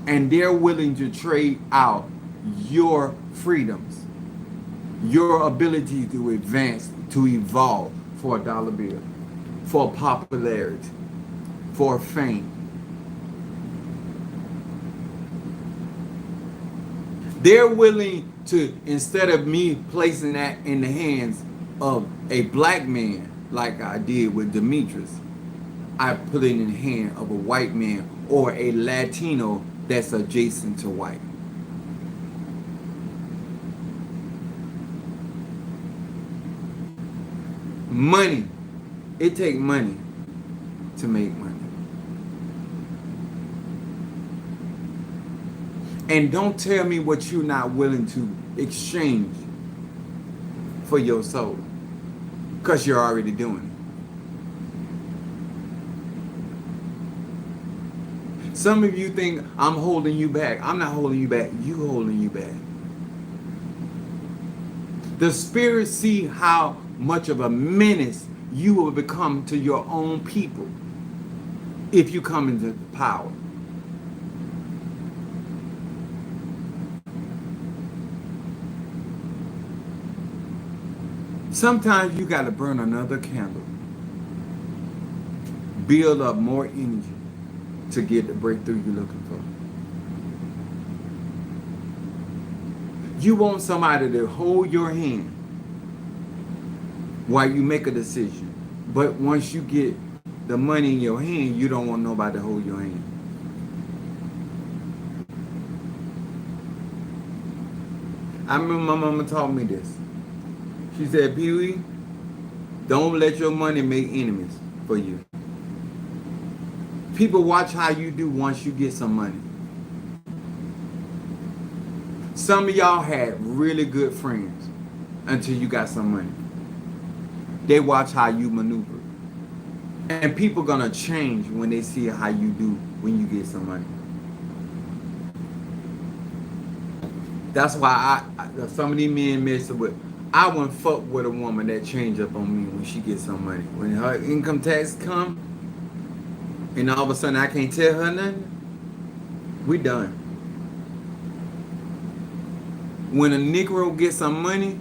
S1: and they're willing to trade out your freedoms, your ability to advance, to evolve for $1 bill, for popularity, for fame. They're willing to, instead of me placing that in the hands of a black man like I did with Demetrius, I put it in the hand of a white man or a Latino that's adjacent to white. Money. It takes money to make money. And don't tell me what you're not willing to exchange for your soul, because you're already doing it. Some of you think I'm holding you back. I'm not holding you back. You holding you back. The spirits see how much of a menace you will become to your own people if you come into power. Sometimes you got to burn another candle, build up more energy to get the breakthrough you're looking for. You want somebody to hold your hand while you make a decision. But once you get the money in your hand, you don't want nobody to hold your hand. I remember my mama taught me this. She said, Pee-wee, don't let your money make enemies for you. People watch how you do once you get some money. Some of y'all had really good friends until you got some money. They watch how you maneuver. And people gonna change when they see how you do when you get some money. That's why some of these men mess with. I wouldn't fuck with a woman that change up on me when she gets some money. When her income tax come, and all of a sudden I can't tell her nothing, we done. When a Negro gets some money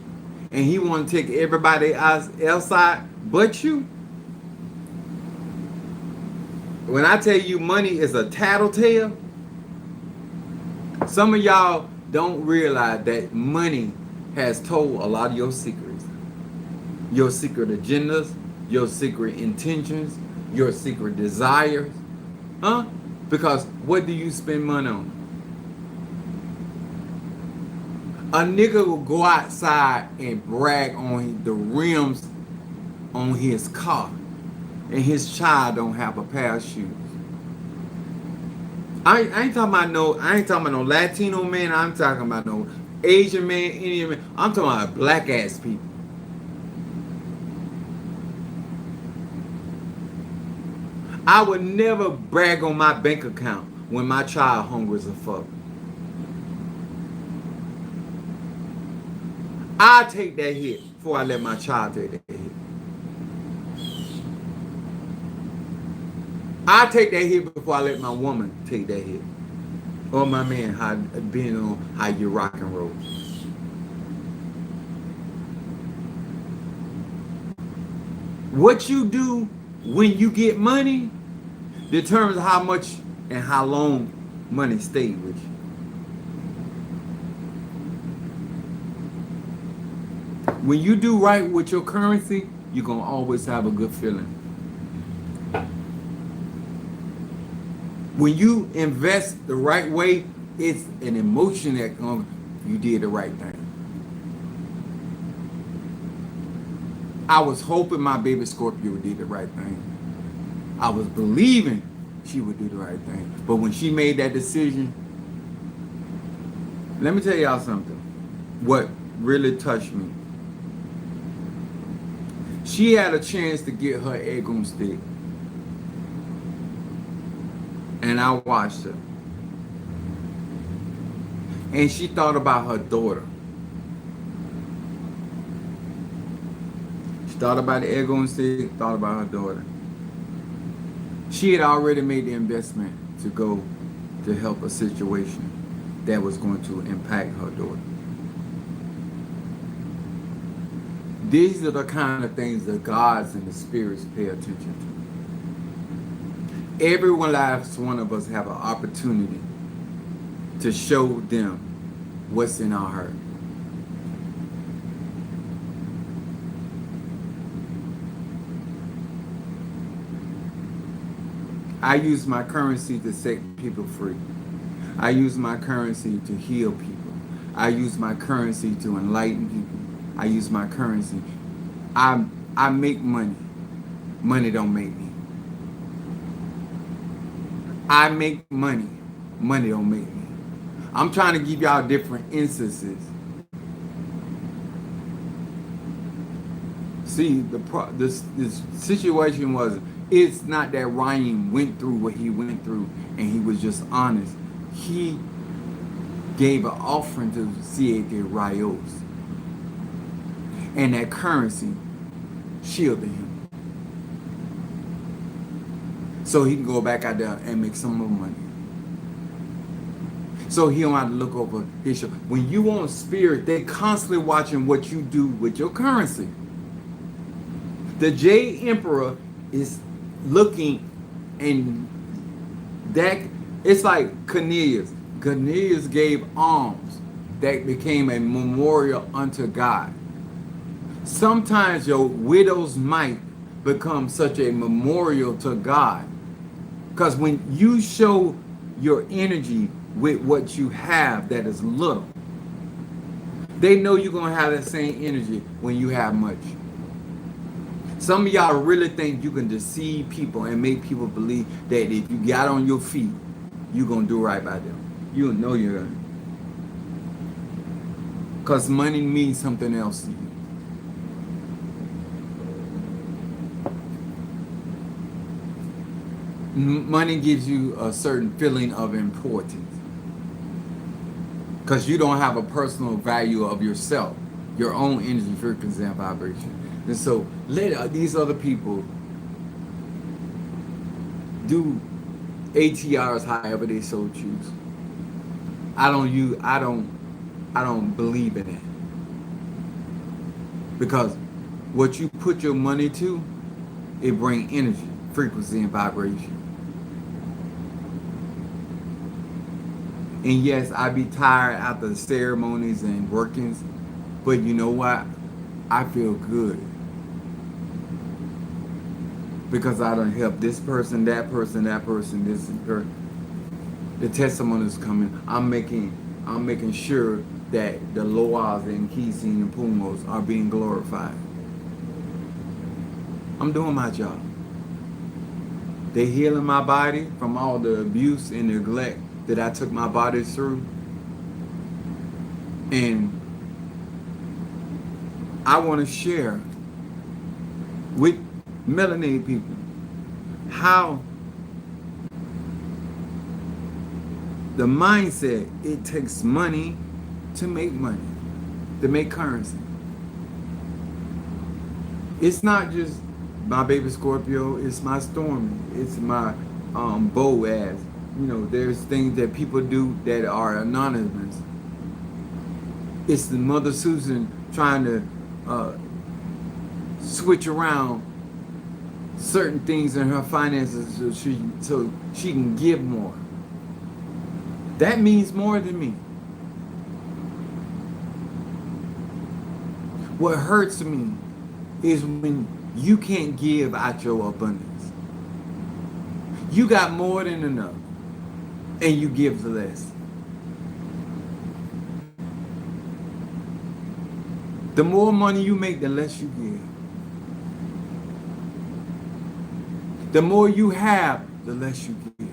S1: and he want to take everybody else out but you, when I tell you money is a tattletale, some of y'all don't realize that money has told a lot of your secrets. Your secret agendas, your secret intentions, your secret desires. Huh? Because what do you spend money on? A nigga will go outside and brag on the rims on his car, and his child don't have a pair of shoes. I ain't talking about no Latino man. I'm talking about no Asian man, Indian man. I'm talking about black ass people. I would never brag on my bank account when my child hungry as a fuck. I take that hit before I let my child take that hit. I take that hit before I let my woman take that hit. Or my man, being on how you rock and roll. What you do when you get money determines how much and how long money stays with you. When you do right with your currency, you're going to always have a good feeling. When you invest the right way, it's an emotion that you did the right thing. I was hoping my baby Scorpio did the right thing. I was believing she would do the right thing. But when she made that decision, let me tell y'all something. What really touched me. She had a chance to get her egg on stick. And I watched her. And she thought about her daughter. She thought about the egg on stick, thought about her daughter. She had already made the investment to go to help a situation that was going to impact her daughter. These are the kind of things the gods and the spirits pay attention to. Every last one of us have an opportunity to show them what's in our heart. I use my currency to set people free. I use my currency to heal people. I use my currency to enlighten people. I use my currency. I make money. Money don't make me. I make money. Money don't make me. I'm trying to give y'all different instances. See, this situation was, it's not that Ryan went through what he went through and he was just honest. He gave an offering to Siete Rios. And that currency shielded him. So he can go back out there and make some more money. So he don't have to look over his shoulder. When you on spirit, they constantly watching what you do with your currency. The Jade Emperor is looking, and that it's like Cornelius. Cornelius gave alms that became a memorial unto God. Sometimes your widow's mite becomes such a memorial to God. Because when you show your energy with what you have that is little, they know you're going to have that same energy when you have much. Some of y'all really think you can deceive people and make people believe that if you got on your feet, you're going to do right by them. You know you're going to. Because money means something else to you. Money gives you a certain feeling of importance. Because you don't have a personal value of yourself, your own energy, frequency, and vibration. And so let these other people do ATRs however they so choose. I don't believe in it. Because what you put your money to, it brings energy, frequency, and vibration. And yes, I be tired after the ceremonies and workings, but you know what? I feel good. Because I done helped this person, that person, this person. The testimony is coming. I'm making sure that the Loas and Kisi and Pumos are being glorified. I'm doing my job. They healing my body from all the abuse and neglect that I took my body through. And I want to share with melanated people how the mindset, it takes money to make currency. It's not just my baby Scorpio, it's my Stormy, it's my Boaz. You know, there's things that people do that are anonymous. It's the Mother Susan trying to switch around certain things in her finances so she can give more. That means more than me. What hurts me is when you can't give out your abundance. You got more than enough, and you give less. The more money you make, the less you give. The more you have, the less you give.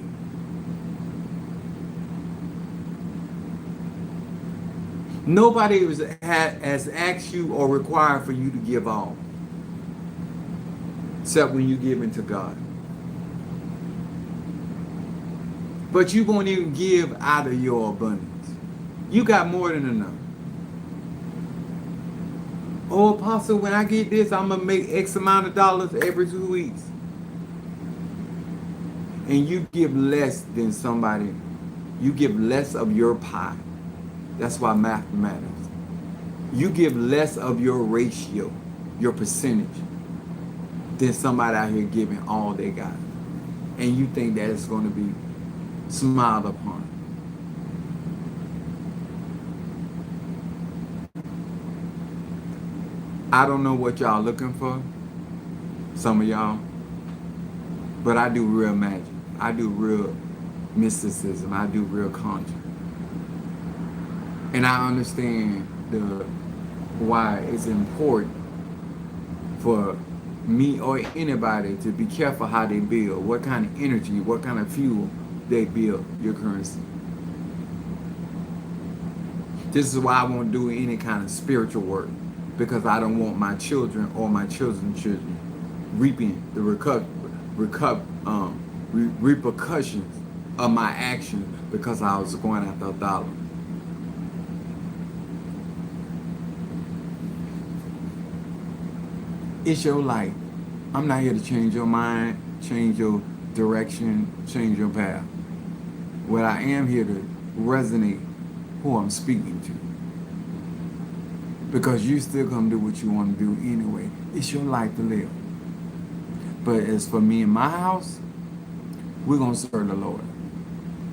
S1: Nobody has asked you or required for you to give all, except when you give into God. But you won't even give out of your abundance. You got more than enough. Oh, Apostle, when I get this, I'm going to make X amount of dollars every 2 weeks. And you give less than somebody. You give less of your pie. That's why math matters. You give less of your ratio, your percentage, than somebody out here giving all they got. And you think that it's going to be smiled upon. I don't know what y'all looking for, some of y'all, but I do real magic. I do real mysticism. I do real conjure. And I understand why it's important for me or anybody to be careful how they build, what kind of energy, what kind of fuel they build your currency. This is why I won't do any kind of spiritual work, because I don't want my children or my children's children reaping the repercussions of my actions because I was going after a dollar. It's your life. I'm not here to change your mind, change your direction, change your path. What I am here to resonate who I'm speaking to. Because you still gonna do what you want to do anyway. It's your life to live. But as for me and my house, we're gonna serve the Lord.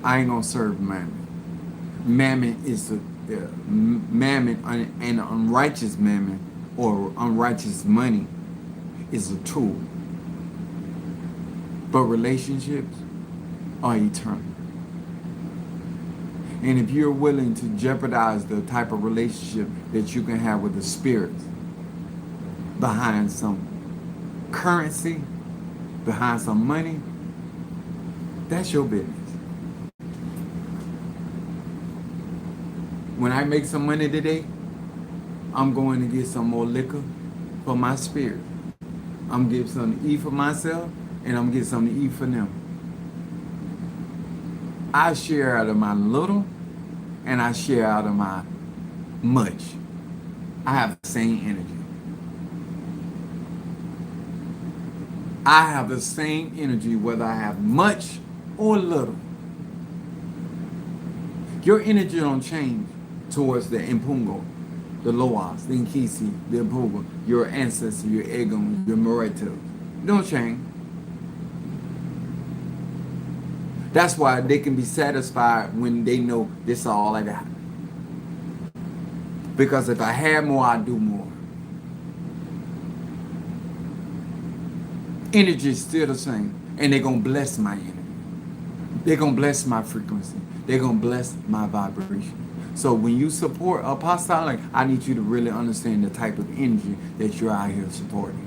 S1: I ain't gonna serve mammon. Mammon is mammon and unrighteous mammon or unrighteous money is a tool. But relationships are eternal. And if you're willing to jeopardize the type of relationship that you can have with the spirits behind some currency, behind some money, that's your business. When I make some money today, I'm going to get some more liquor for my spirit. I'm getting something to eat for myself, and I'm getting something to eat for them. I share out of my little, and I share out of my much. I have the same energy. I have the same energy whether I have much or little. Your energy don't change towards the Impungo, the Loas, the Nkisi, the Impungo, your ancestors, your Egon, your Moreto. Don't change. That's why they can be satisfied when they know this is all I got. Because if I had more, I'd do more. Energy is still the same. And they're going to bless my energy. They're going to bless my frequency. They're going to bless my vibration. So when you support apostolic, I need you to really understand the type of energy that you're out here supporting.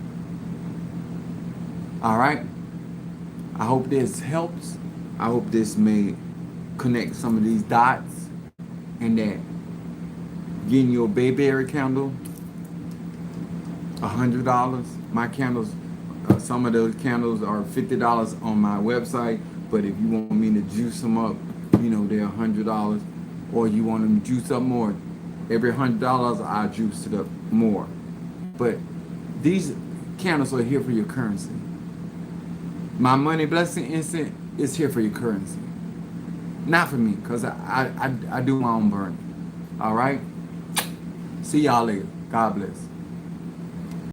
S1: All right? I hope this helps. I hope this may connect some of these dots, and that getting your Bayberry candle, $100. My candles, some of those candles are $50 on my website, but if you want me to juice them up, you know, they're $100. Or you want them to juice up more, every $100 I juice it up more. But these candles are here for your currency. My money blessing instant is here for your currency. Not for me, because I do my own burning. All right? See y'all later. God bless.